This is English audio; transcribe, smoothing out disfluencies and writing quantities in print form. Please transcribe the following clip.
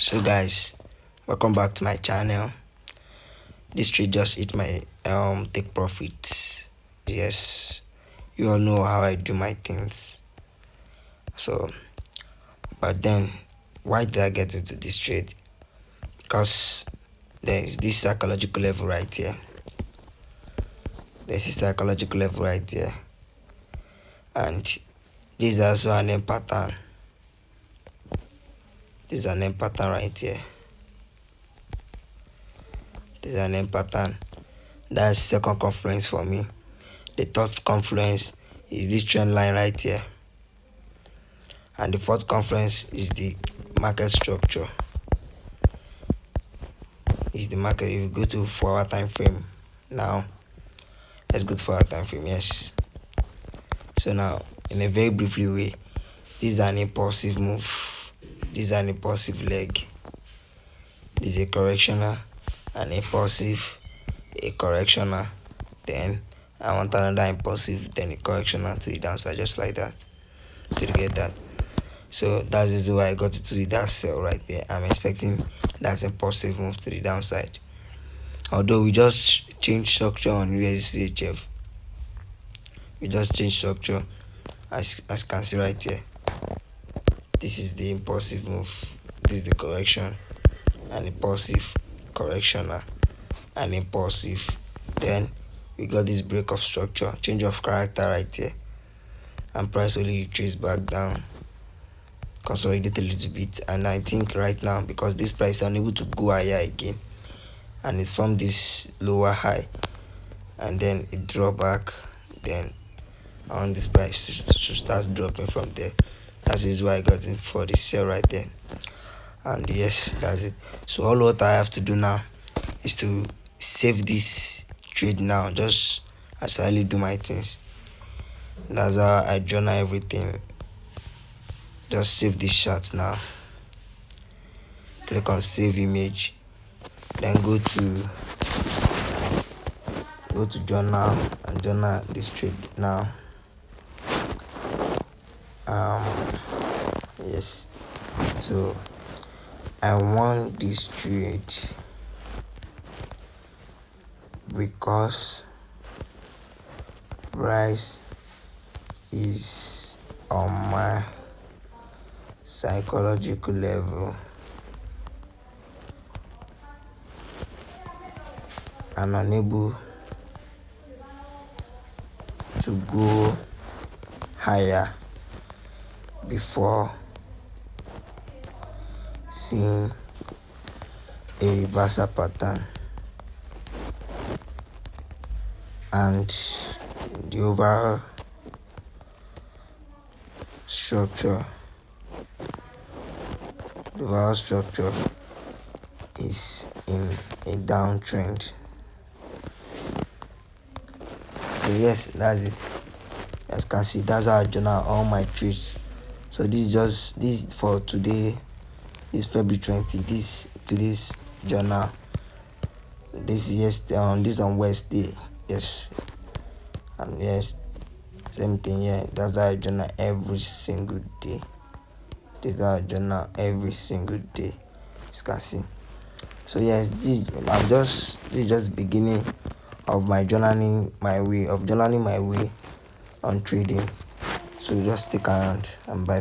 So guys, welcome back to my channel. This trade just hit my take profits. Yes, you all know how I do my things. So but then why did I get into this trade? Because there is this psychological level right here. There's this psychological level right here, and this is also an M pattern. This is an M pattern right here. This is an M pattern. That's second confluence for me. The third confluence is this trend line right here, and the fourth confluence is the market structure. Is the market. If you go to 4-hour time frame now, let's go to 4-hour time frame. Yes. So now, in a very briefly way, this is an impulsive move. This is an impulsive leg. This is a correctional, an impulsive, a correctional, then I want another impulsive, then a correctional to the downside, just like that. To get that. So that is why I got to that sell right there. I'm expecting that impulsive move to the downside. Although we just changed structure on USDHF. We just changed structure, as you can see right here. This is the impulsive move. This is the correction, an impulsive, correctional, an impulsive. Then we got this break of structure, change of character right here, and price only traced back down, consolidate a little bit. And I think right now, because this price is unable to go higher again, and it formed this lower high, and then it dropped back, then on this price to start dropping from there. That is why I got in for the sell right there. And yes, that's it. So all what I have to do now is to save this trade now, just as I do my things. That's how I journal everything. Just save this shot now. Click on save image, then go to journal and journal this trade now. Yes, so I want this trade because price is on my psychological level and unable to go higher before seeing a reversal pattern, and the overall structure is in a downtrend. So yes, that's it. As you can see, that's how I journal all my trades. So this is for today. This February 20. This today's journal. This is this on Wednesday. Yes, and yes, same thing. Yeah, that's how I journal every single day. This is how I journal every single day. As you can see. So yes, this is just beginning of my journaling my way on trading. So just stick around and bye.